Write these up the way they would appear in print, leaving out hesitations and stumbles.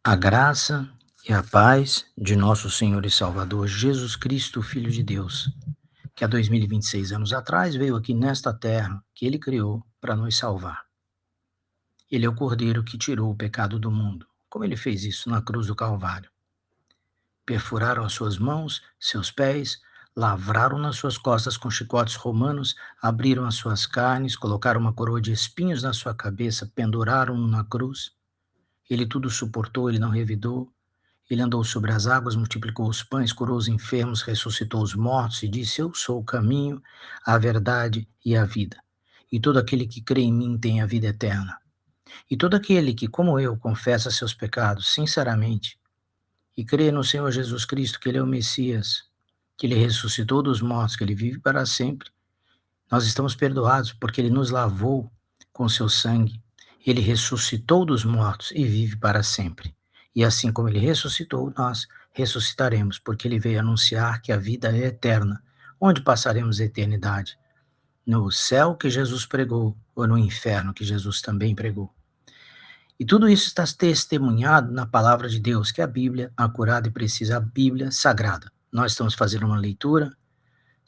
A graça e a paz de nosso Senhor e Salvador Jesus Cristo, Filho de Deus, que há 2026 anos atrás veio aqui nesta terra que Ele criou para nos salvar. Ele é o Cordeiro que tirou o pecado do mundo. Como Ele fez isso na cruz do Calvário? Perfuraram as suas mãos, seus pés, lavraram nas suas costas com chicotes romanos, abriram as suas carnes, colocaram uma coroa de espinhos na sua cabeça, penduraram-no na cruz. Ele tudo suportou, Ele não revidou. Ele andou sobre as águas, multiplicou os pães, curou os enfermos, ressuscitou os mortos e disse: Eu sou o caminho, a verdade e a vida. E todo aquele que crê em mim tem a vida eterna. E todo aquele que, como eu, confessa seus pecados sinceramente e crê no Senhor Jesus Cristo, que Ele é o Messias, que Ele ressuscitou dos mortos, que Ele vive para sempre, nós estamos perdoados porque Ele nos lavou com seu sangue. Ele ressuscitou dos mortos e vive para sempre. E assim como Ele ressuscitou, nós ressuscitaremos, porque Ele veio anunciar que a vida é eterna. Onde passaremos a eternidade? No céu que Jesus pregou ou no inferno que Jesus também pregou? E tudo isso está testemunhado na palavra de Deus, que é a Bíblia, acurada e precisa, a Bíblia Sagrada. Nós estamos fazendo uma leitura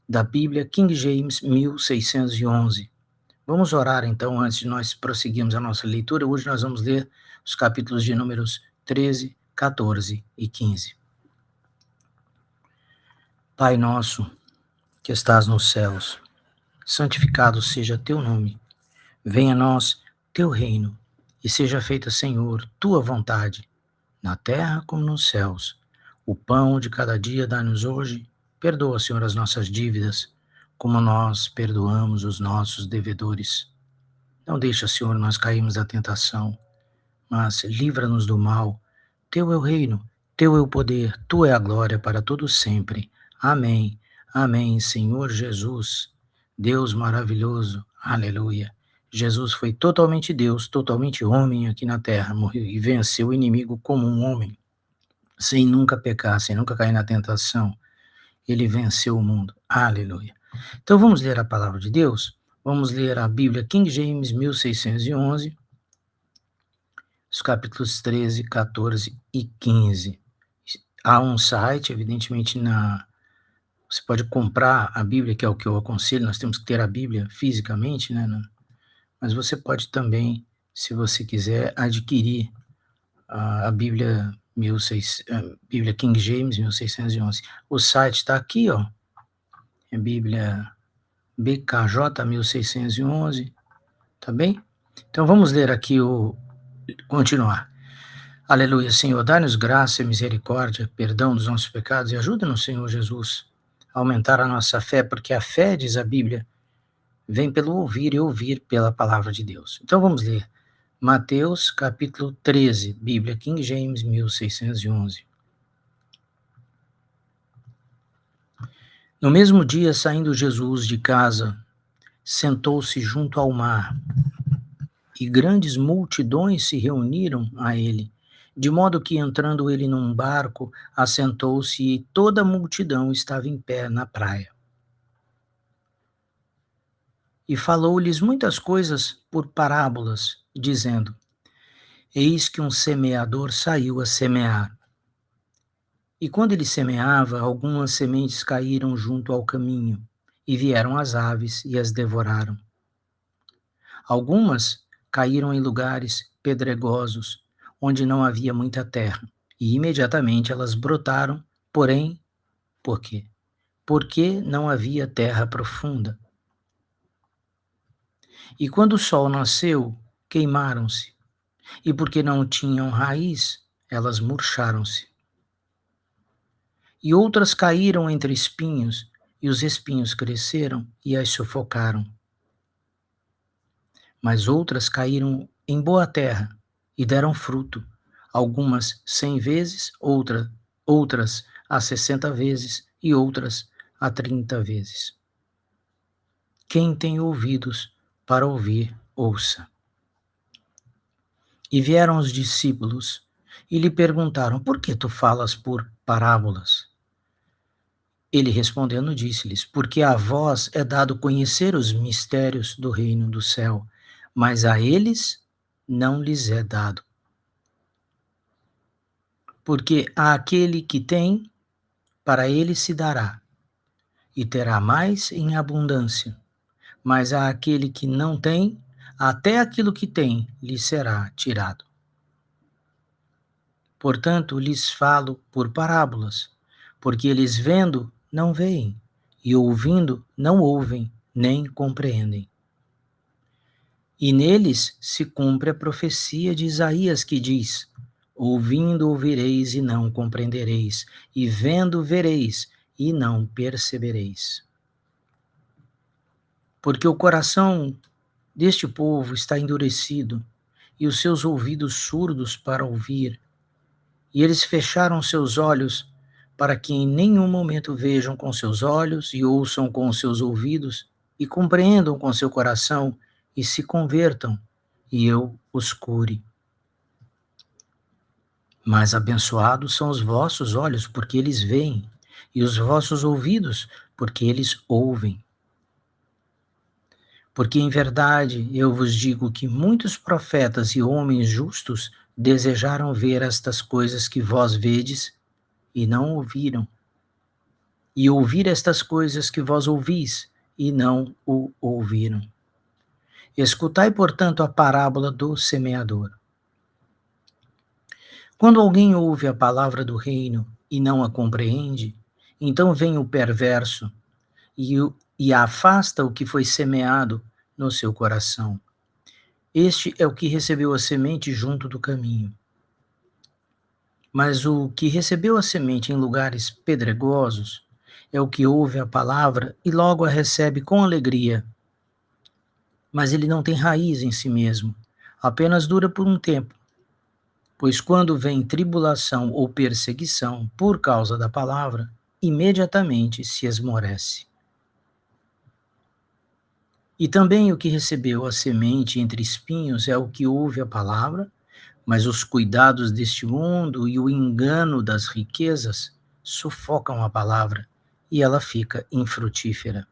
da Bíblia King James 1611. Vamos orar então antes de nós prosseguirmos a nossa leitura. Hoje nós vamos ler os capítulos de números 13, 14 e 15. Pai nosso, que estás nos céus, santificado seja teu nome. Venha a nós teu reino e seja feita, Senhor, tua vontade, na terra como nos céus. O pão de cada dia dá-nos hoje. Perdoa, Senhor, as nossas dívidas, como nós perdoamos os nossos devedores. Não deixa, Senhor, nós cairmos da tentação, mas livra-nos do mal. Teu é o reino, teu é o poder, tua é a glória para todos sempre. Amém. Amém, Senhor Jesus, Deus maravilhoso. Aleluia. Jesus foi totalmente Deus, totalmente homem aqui na terra, morreu e venceu o inimigo como um homem, sem nunca pecar, sem nunca cair na tentação. Ele venceu o mundo. Aleluia. Então vamos ler a palavra de Deus? Vamos ler a Bíblia King James 1611, os capítulos 13, 14 e 15. Há um site, evidentemente, você pode comprar a Bíblia, que é o que eu aconselho, nós temos que ter a Bíblia fisicamente, né? Mas você pode também, se você quiser, adquirir a Bíblia, Bíblia King James 1611. O site está aqui, ó. É Bíblia BKJ 1611, tá bem? Então vamos ler aqui continuar. Aleluia, Senhor, dá-nos graça e misericórdia, perdão dos nossos pecados e ajuda-nos, Senhor Jesus, a aumentar a nossa fé, porque a fé, diz a Bíblia, vem pelo ouvir e ouvir pela palavra de Deus. Então vamos ler Mateus capítulo 13, Bíblia King James 1611. No mesmo dia, saindo Jesus de casa, sentou-se junto ao mar, e grandes multidões se reuniram a ele, de modo que, entrando ele num barco, assentou-se e toda a multidão estava em pé na praia. E falou-lhes muitas coisas por parábolas, dizendo: Eis que um semeador saiu a semear. E quando ele semeava, algumas sementes caíram junto ao caminho, e vieram as aves e as devoraram. Algumas caíram em lugares pedregosos, onde não havia muita terra, e imediatamente elas brotaram, porém, por quê? Porque não havia terra profunda. E quando o sol nasceu, queimaram-se, e porque não tinham raiz, elas murcharam-se. E outras caíram entre espinhos, e os espinhos cresceram e as sufocaram. Mas outras caíram em boa terra e deram fruto, algumas 100 vezes, outras a 60 vezes e outras a 30 vezes. Quem tem ouvidos para ouvir, ouça. E vieram os discípulos e lhe perguntaram: Por que tu falas por parábolas? Ele respondendo disse-lhes: Porque a vós é dado conhecer os mistérios do reino do céu, mas a eles não lhes é dado. Porque àquele que tem, para ele se dará, e terá mais em abundância. Mas àquele que não tem, até aquilo que tem lhe será tirado. Portanto, lhes falo por parábolas, porque eles vendo não veem, e ouvindo não ouvem, nem compreendem. E neles se cumpre a profecia de Isaías que diz: ouvindo ouvireis e não compreendereis, e vendo vereis e não percebereis. Porque o coração deste povo está endurecido, e os seus ouvidos surdos para ouvir, e eles fecharam seus olhos para que em nenhum momento vejam com seus olhos e ouçam com seus ouvidos e compreendam com seu coração e se convertam, e eu os cure. Mas abençoados são os vossos olhos, porque eles veem, e os vossos ouvidos, porque eles ouvem. Porque em verdade eu vos digo que muitos profetas e homens justos desejaram ver estas coisas que vós vedes e não ouviram, e ouvir estas coisas que vós ouvis e não o ouviram. Escutai, portanto, a parábola do semeador. Quando alguém ouve a palavra do reino e não a compreende, então vem o perverso e afasta o que foi semeado no seu coração. Este é o que recebeu a semente junto do caminho. Mas o que recebeu a semente em lugares pedregosos é o que ouve a palavra e logo a recebe com alegria. Mas ele não tem raiz em si mesmo, apenas dura por um tempo. Pois quando vem tribulação ou perseguição por causa da palavra, imediatamente se esmorece. E também o que recebeu a semente entre espinhos é o que ouve a palavra, mas os cuidados deste mundo e o engano das riquezas sufocam a palavra e ela fica infrutífera.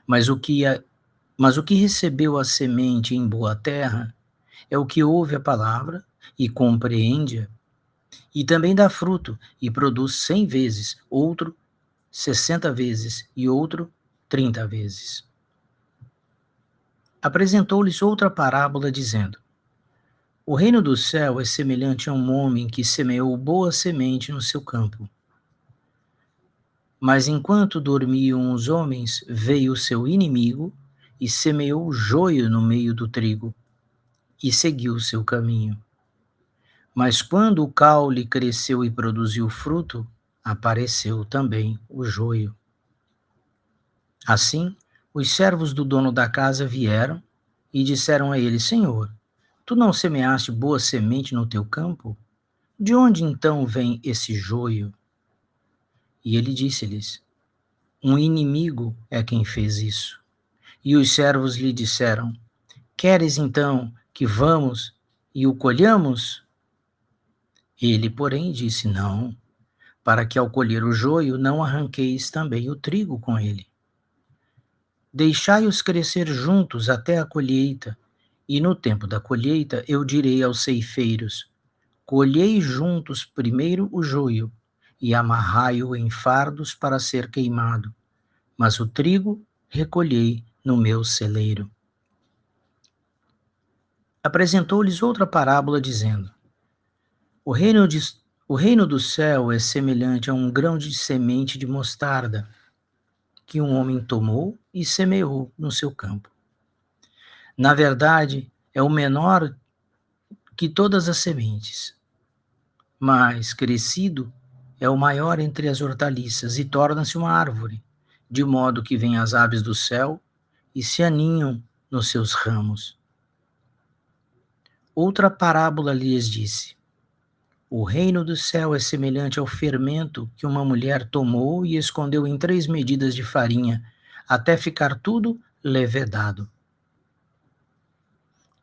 Mas o que recebeu a semente em boa terra é o que ouve a palavra e compreende-a, e também dá fruto e produz 100 vezes, outro 60 vezes e outro 30 vezes. Apresentou-lhes outra parábola, dizendo: o reino do céu é semelhante a um homem que semeou boa semente no seu campo. Mas enquanto dormiam os homens, veio o seu inimigo e semeou joio no meio do trigo, e seguiu o seu caminho. Mas quando o caule cresceu e produziu fruto, apareceu também o joio. Assim, os servos do dono da casa vieram e disseram a ele: Senhor, tu não semeaste boa semente no teu campo? De onde então vem esse joio? E ele disse-lhes: um inimigo é quem fez isso. E os servos lhe disseram: queres então que vamos e o colhamos? Ele, porém, disse: não, para que ao colher o joio não arranqueis também o trigo com ele. Deixai-os crescer juntos até a colheita, e no tempo da colheita eu direi aos ceifeiros: colhei juntos primeiro o joio, e amarrai-o em fardos para ser queimado, mas o trigo recolhei no meu celeiro. Apresentou-lhes outra parábola, dizendo: o reino do céu é semelhante a um grão de semente de mostarda, que um homem tomou e semeou no seu campo. Na verdade, é o menor que todas as sementes, mas crescido é o maior entre as hortaliças e torna-se uma árvore, de modo que vêm as aves do céu e se aninham nos seus ramos. Outra parábola lhes disse: o reino do céu é semelhante ao fermento que uma mulher tomou e escondeu em 3 medidas de farinha, até ficar tudo levedado.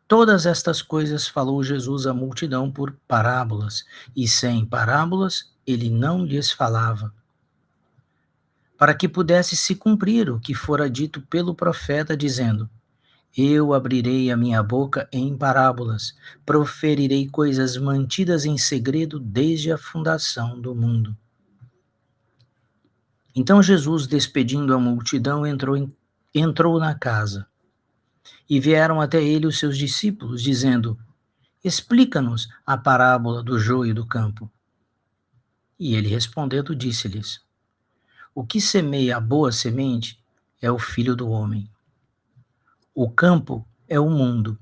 Todas estas coisas falou Jesus à multidão por parábolas, e sem parábolas ele não lhes falava, para que pudesse se cumprir o que fora dito pelo profeta, dizendo: Eu abrirei a minha boca em parábolas, proferirei coisas mantidas em segredo desde a fundação do mundo. Então Jesus, despedindo a multidão, entrou na casa. E vieram até ele os seus discípulos, dizendo: Explica-nos a parábola do joio do campo. E ele respondendo disse-lhes: O que semeia a boa semente é o Filho do homem. O campo é o mundo.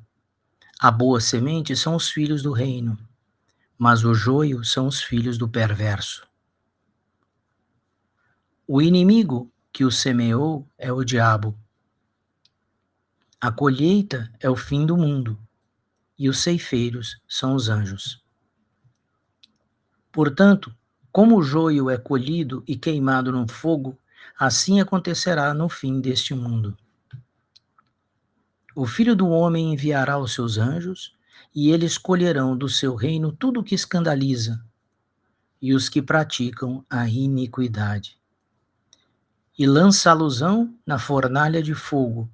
A boa semente são os filhos do reino, mas o joio são os filhos do perverso. O inimigo que o semeou é o diabo. A colheita é o fim do mundo, e os ceifeiros são os anjos. Portanto, como o joio é colhido e queimado no fogo, assim acontecerá no fim deste mundo. O Filho do Homem enviará os seus anjos, e eles colherão do seu reino tudo o que escandaliza, e os que praticam a iniquidade. E lançá-los-ão na fornalha de fogo.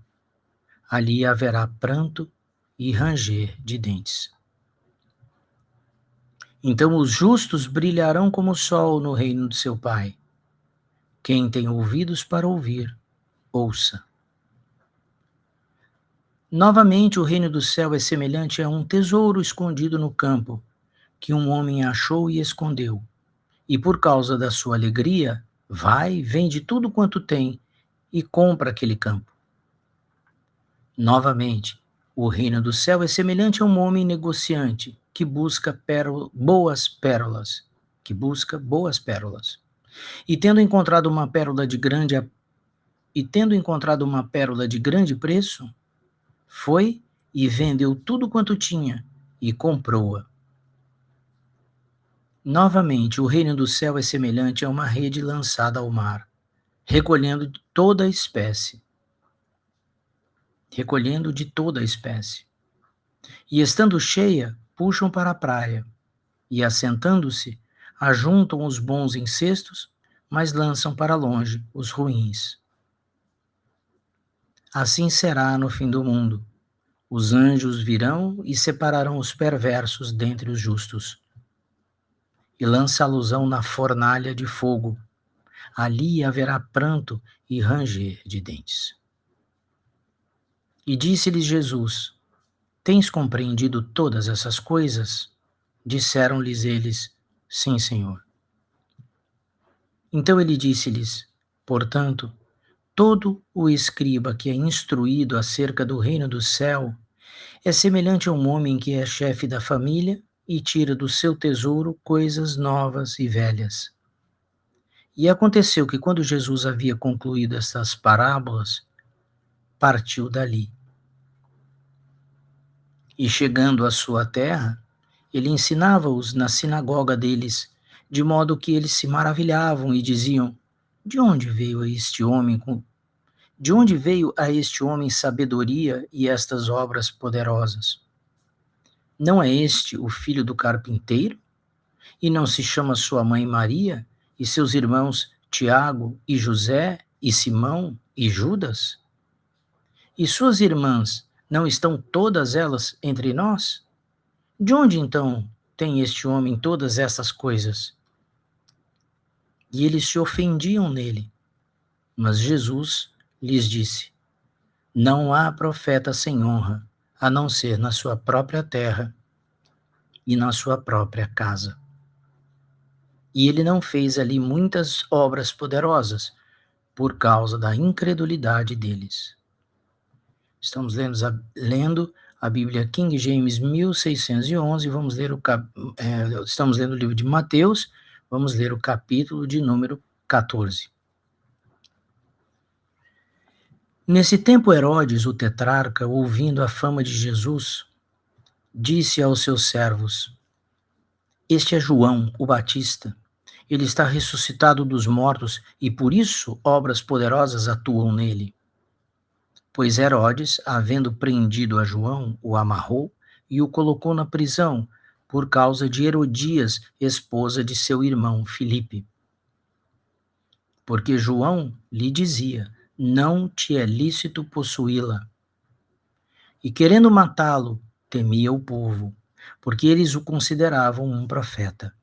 Ali haverá pranto e ranger de dentes. Então os justos brilharão como o sol no reino de seu Pai. Quem tem ouvidos para ouvir, ouça. Novamente, o reino do céu é semelhante a um tesouro escondido no campo, que um homem achou e escondeu. E por causa da sua alegria, vai, vende tudo quanto tem e compra aquele campo. Novamente, o reino do céu é semelhante a um homem negociante que busca boas pérolas, E tendo encontrado uma pérola de grande preço, foi e vendeu tudo quanto tinha e comprou-a. Novamente, o reino do céu é semelhante a uma rede lançada ao mar, recolhendo de toda a espécie. E estando cheia, puxam para a praia, e assentando-se, ajuntam os bons em cestos, mas lançam para longe os ruins. Assim será no fim do mundo. Os anjos virão e separarão os perversos dentre os justos, e lançá-los-ão na fornalha de fogo. Ali haverá pranto e ranger de dentes. E disse-lhes Jesus: Tens compreendido todas essas coisas? Disseram-lhes eles: Sim, Senhor. Então ele disse-lhes: Portanto, todo o escriba que é instruído acerca do reino do céu é semelhante a um homem que é chefe da família e tira do seu tesouro coisas novas e velhas. E aconteceu que, quando Jesus havia concluído estas parábolas, partiu dali. E chegando à sua terra, ele ensinava-os na sinagoga deles, de modo que eles se maravilhavam e diziam: De onde veio a este homem sabedoria e estas obras poderosas? Não é este o filho do carpinteiro? E não se chama sua mãe Maria, e seus irmãos Tiago e José, e Simão e Judas? E suas irmãs não estão todas elas entre nós? De onde então tem este homem todas essas coisas? E eles se ofendiam nele. Mas Jesus lhes disse: Não há profeta sem honra, a não ser na sua própria terra e na sua própria casa. E ele não fez ali muitas obras poderosas, por causa da incredulidade deles. Estamos lendo a Bíblia King James 1611, estamos lendo o livro de Mateus, vamos ler o capítulo de número 14. Nesse tempo, Herodes, o tetrarca, ouvindo a fama de Jesus, disse aos seus servos: Este é João, o Batista. Ele está ressuscitado dos mortos e por isso obras poderosas atuam nele. Pois Herodes, havendo prendido a João, o amarrou e o colocou na prisão por causa de Herodias, esposa de seu irmão Filipe. Porque João lhe dizia: Não te é lícito possuí-la. e querendo matá-lo, temia o povo, porque eles o consideravam um profeta.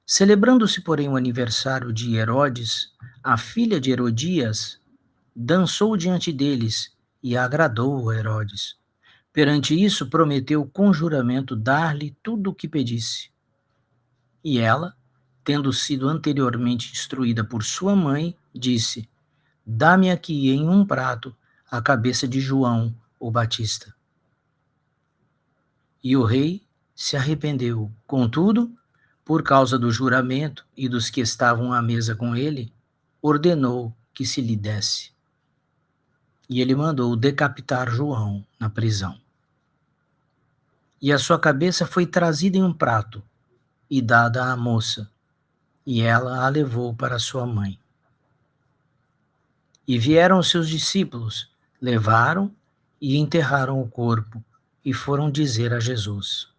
Celebrando-se, porém, o aniversário de Herodes, a filha de Herodias dançou diante deles e agradou a Herodes. Perante isso, prometeu com juramento dar-lhe tudo o que pedisse. E ela, tendo sido anteriormente instruída por sua mãe, disse: Dá-me aqui em um prato a cabeça de João, o Batista. E o rei se arrependeu. Contudo, por causa do juramento e dos que estavam à mesa com ele, ordenou que se lhe desse. E ele mandou decapitar João na prisão. E a sua cabeça foi trazida em um prato e dada à moça, e ela a levou para sua mãe. E vieram os seus discípulos, levaram e enterraram o corpo, e foram dizer a Jesus.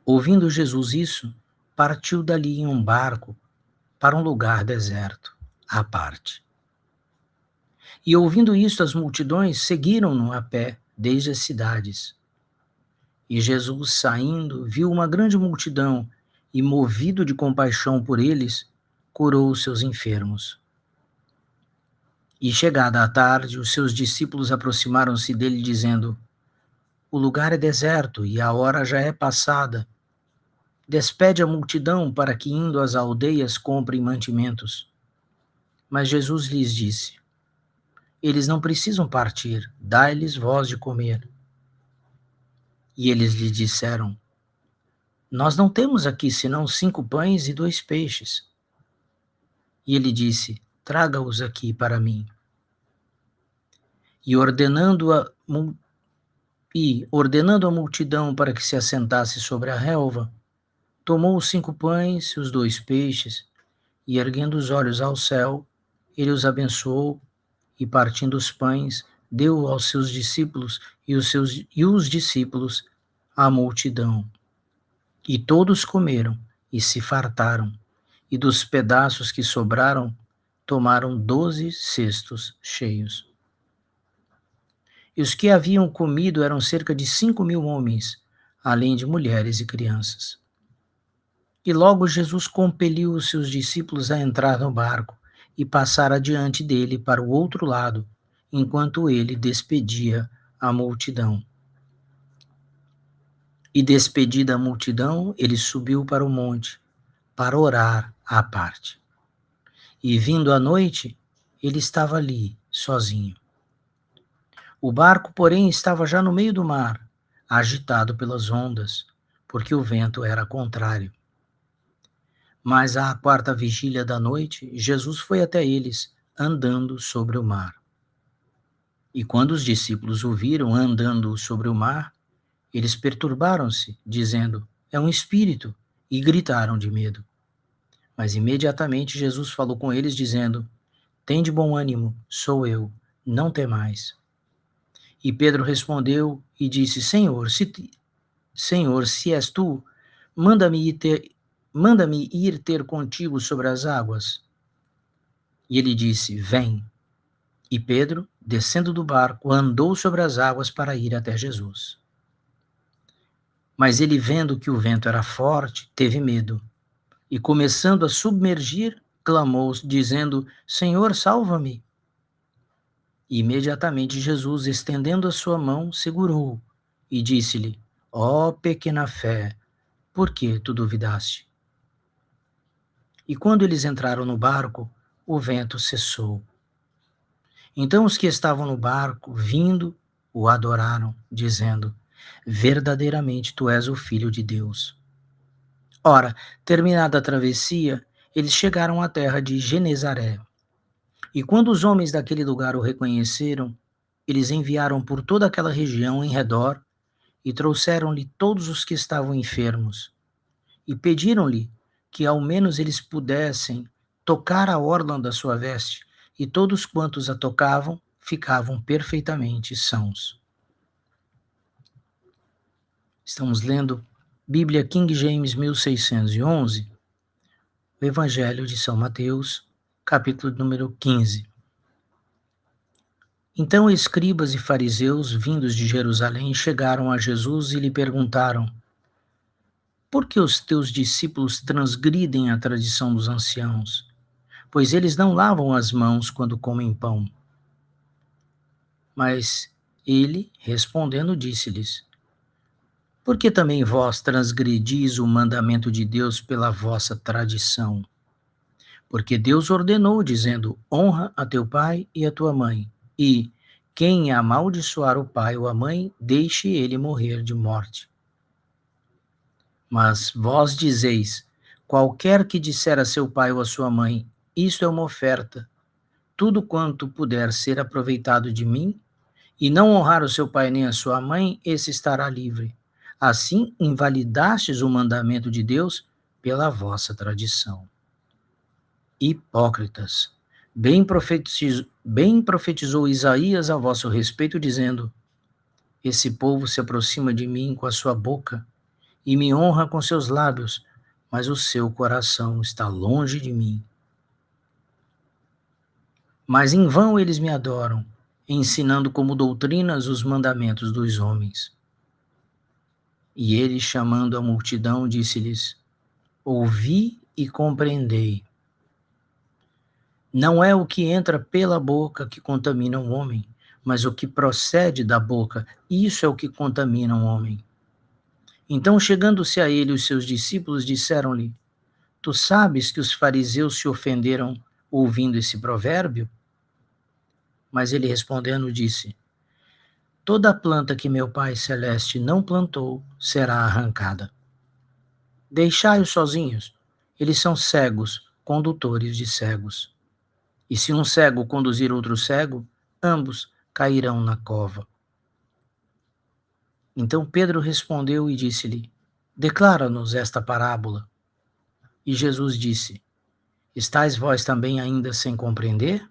Ouvindo Jesus isso, partiu dali em um barco para um lugar deserto, à parte. E ouvindo isto, as multidões seguiram-no a pé desde as cidades. E Jesus, saindo, viu uma grande multidão e, movido de compaixão por eles, curou os seus enfermos. E chegada a tarde, os seus discípulos aproximaram-se dele, dizendo: O lugar é deserto e a hora já é passada. Despede a multidão para que, indo às aldeias, comprem mantimentos. Mas Jesus lhes disse: Eles não precisam partir, dai-lhes vós de comer. E eles lhe disseram: Nós não temos aqui senão 5 pães e 2 peixes. E ele disse: Traga-os aqui para mim. E ordenando a multidão para que se assentasse sobre a relva, tomou os 5 pães e os 2 peixes, e erguendo os olhos ao céu, ele os abençoou, e partindo os pães, deu aos seus discípulos e os discípulos à multidão. E todos comeram e se fartaram, e dos pedaços que sobraram, tomaram 12 cestos cheios. E os que haviam comido eram cerca de 5.000 homens, além de mulheres e crianças. E logo Jesus compeliu os seus discípulos a entrar no barco e passar adiante dele para o outro lado, enquanto ele despedia a multidão. E despedida a multidão, ele subiu para o monte, para orar à parte. E vindo a noite, ele estava ali, sozinho. O barco, porém, estava já no meio do mar, agitado pelas ondas, porque o vento era contrário. Mas à 4ª vigília da noite, Jesus foi até eles, andando sobre o mar. E quando os discípulos o viram andando sobre o mar, eles perturbaram-se, dizendo: É um espírito, e gritaram de medo. Mas imediatamente Jesus falou com eles, dizendo: Tende bom ânimo, sou eu, não temais. E Pedro respondeu e disse: Senhor, se és tu, manda-me ir ter contigo sobre as águas. E ele disse: Vem. E Pedro, descendo do barco, andou sobre as águas para ir até Jesus. Mas ele, vendo que o vento era forte, teve medo, e começando a submergir, clamou, dizendo: Senhor, salva-me. E imediatamente Jesus, estendendo a sua mão, segurou-o e disse-lhe: Ó pequena fé, por que tu duvidaste? E quando eles entraram no barco, o vento cessou. Então os que estavam no barco, vindo, o adoraram, dizendo: Verdadeiramente tu és o Filho de Deus. Ora, terminada a travessia, eles chegaram à terra de Genezaré. E quando os homens daquele lugar o reconheceram, eles enviaram por toda aquela região em redor e trouxeram-lhe todos os que estavam enfermos. E pediram-lhe que ao menos eles pudessem tocar a orla da sua veste, e todos quantos a tocavam ficavam perfeitamente sãos. Estamos lendo Bíblia King James 1611, o Evangelho de São Mateus, capítulo número 15. Então escribas e fariseus, vindos de Jerusalém, chegaram a Jesus e lhe perguntaram: Por que os teus discípulos transgridem a tradição dos anciãos? Pois eles não lavam as mãos quando comem pão. Mas ele, respondendo, disse-lhes: Por que também vós transgredis o mandamento de Deus pela vossa tradição? Porque Deus ordenou, dizendo: Honra a teu pai e a tua mãe, e quem amaldiçoar o pai ou a mãe, deixe ele morrer de morte. Mas vós dizeis: Qualquer que disser a seu pai ou a sua mãe, isto é uma oferta, tudo quanto puder ser aproveitado de mim, e não honrar o seu pai nem a sua mãe, esse estará livre. Assim invalidastes o mandamento de Deus pela vossa tradição. Hipócritas, bem profetizou Isaías a vosso respeito, dizendo: Esse povo se aproxima de mim com a sua boca e me honra com seus lábios, mas o seu coração está longe de mim. Mas em vão eles me adoram, ensinando como doutrinas os mandamentos dos homens. E ele, chamando a multidão, disse-lhes: Ouvi e compreendei. Não é o que entra pela boca que contamina o homem, mas o que procede da boca, isso é o que contamina o homem. Então, chegando-se a ele, os seus discípulos disseram-lhe: Tu sabes que os fariseus se ofenderam ouvindo esse provérbio? Mas ele respondendo disse: Toda planta que meu Pai Celeste não plantou será arrancada. Deixai-os sozinhos, eles são cegos, condutores de cegos. E se um cego conduzir outro cego, ambos cairão na cova. Então Pedro respondeu e disse-lhe: Declara-nos esta parábola. E Jesus disse: Estais vós também ainda sem compreender?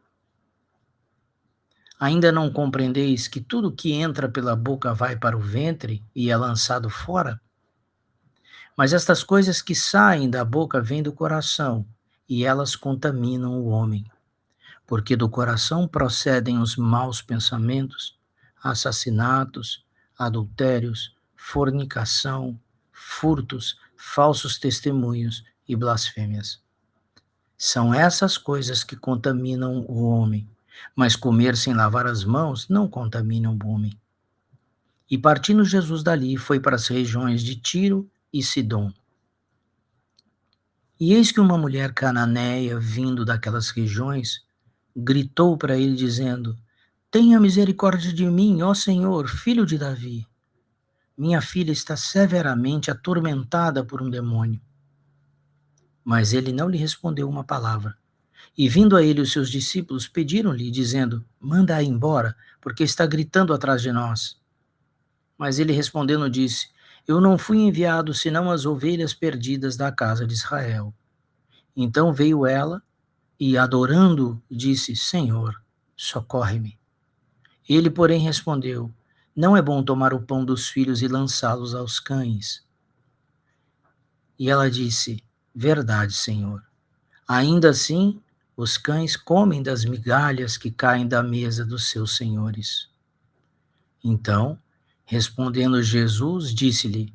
Ainda não compreendeis que tudo que entra pela boca vai para o ventre e é lançado fora? Mas estas coisas que saem da boca vêm do coração, e elas contaminam o homem. Porque do coração procedem os maus pensamentos, assassinatos, adultérios, fornicação, furtos, falsos testemunhos e blasfêmias. São essas coisas que contaminam o homem, mas comer sem lavar as mãos não contamina o homem. E partindo Jesus dali, foi para as regiões de Tiro e Sidom. E eis que uma mulher cananeia, vindo daquelas regiões, gritou para ele, dizendo: Tenha misericórdia de mim, ó Senhor, filho de Davi. Minha filha está severamente atormentada por um demônio. Mas ele não lhe respondeu uma palavra. E vindo a ele os seus discípulos, pediram-lhe, dizendo: Manda-a embora, porque está gritando atrás de nós. Mas ele respondendo disse: Eu não fui enviado senão as ovelhas perdidas da casa de Israel. Então veio ela e, adorando, disse: Senhor, socorre-me. Ele, porém, respondeu: Não é bom tomar o pão dos filhos e lançá-los aos cães. E ela disse: Verdade, Senhor. Ainda assim, os cães comem das migalhas que caem da mesa dos seus senhores. Então, respondendo Jesus, disse-lhe: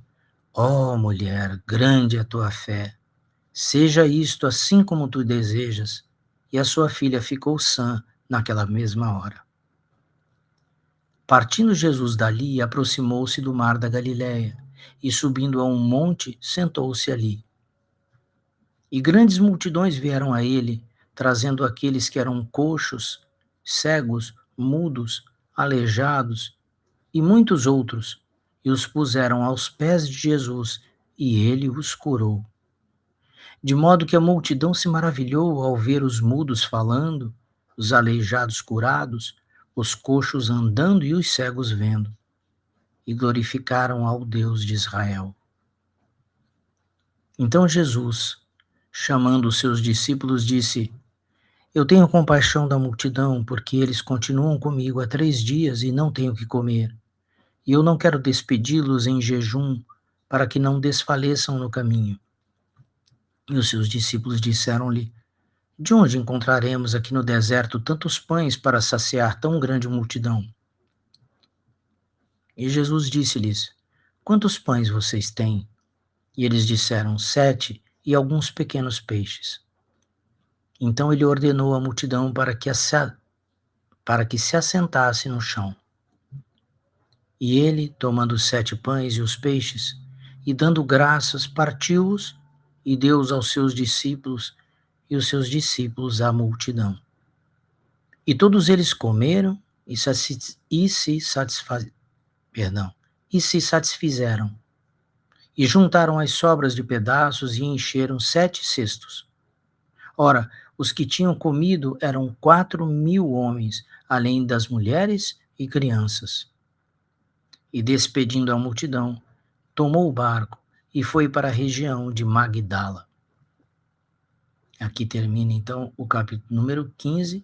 Ó mulher, grande é a tua fé. Seja isto assim como tu desejas. E a sua filha ficou sã naquela mesma hora. Partindo Jesus dali, aproximou-se do mar da Galiléia, e subindo a um monte, sentou-se ali. E grandes multidões vieram a ele, trazendo aqueles que eram coxos, cegos, mudos, aleijados, e muitos outros, e os puseram aos pés de Jesus, e ele os curou. De modo que a multidão se maravilhou ao ver os mudos falando, os aleijados curados, os coxos andando e os cegos vendo, e glorificaram ao Deus de Israel. Então Jesus, chamando os seus discípulos, disse: Eu tenho compaixão da multidão, porque eles continuam comigo há 3 dias e não têm o que comer. E eu não quero despedi-los em jejum, para que não desfaleçam no caminho. E os seus discípulos disseram-lhe: De onde encontraremos aqui no deserto tantos pães para saciar tão grande multidão? E Jesus disse-lhes: Quantos pães vocês têm? E eles disseram: 7, e alguns pequenos peixes. Então ele ordenou à multidão para que se assentasse no chão. E ele, tomando os 7 pães e os peixes, e dando graças, partiu-os e deu-os aos seus discípulos, e os seus discípulos à multidão. E todos eles comeram e se satisfizeram. E juntaram as sobras de pedaços e encheram 7 cestos. Ora, os que tinham comido eram 4.000 homens, além das mulheres e crianças. E despedindo a multidão, tomou o barco e foi para a região de Magdala. Aqui termina então o capítulo número 15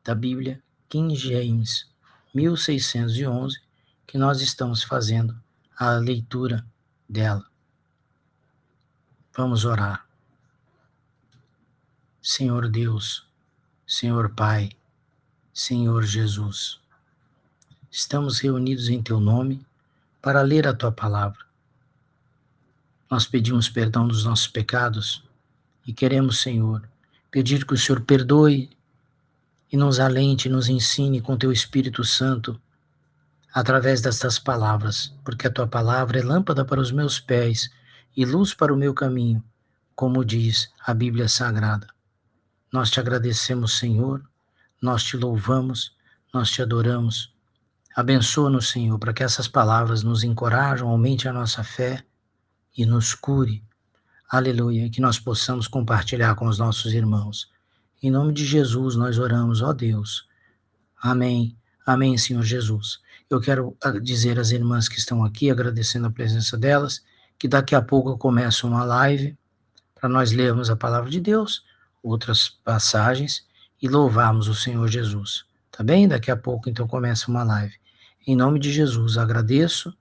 da Bíblia King James, 1611, que nós estamos fazendo a leitura dela. Vamos orar. Senhor Deus, Senhor Pai, Senhor Jesus, estamos reunidos em Teu nome para ler a Tua palavra. Nós pedimos perdão dos nossos pecados e queremos, Senhor, pedir que o Senhor perdoe e nos alente, nos ensine com Teu Espírito Santo através destas palavras, porque a Tua palavra é lâmpada para os meus pés e luz para o meu caminho, como diz a Bíblia Sagrada. Nós te agradecemos, Senhor, nós te louvamos, nós te adoramos. Abençoa-nos, Senhor, para que essas palavras nos encorajam, aumente a nossa fé e nos cure. Aleluia, que nós possamos compartilhar com os nossos irmãos. Em nome de Jesus nós oramos, ó Deus. Amém. Amém, Senhor Jesus. Eu quero dizer às irmãs que estão aqui, agradecendo a presença delas, que daqui a pouco eu começo uma live para nós lermos a palavra de Deus, outras passagens e louvarmos o Senhor Jesus. Tá bem? Daqui a pouco então começa uma live. Em nome de Jesus agradeço.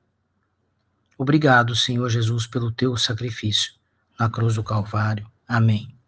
Obrigado, Senhor Jesus, pelo teu sacrifício na cruz do Calvário. Amém.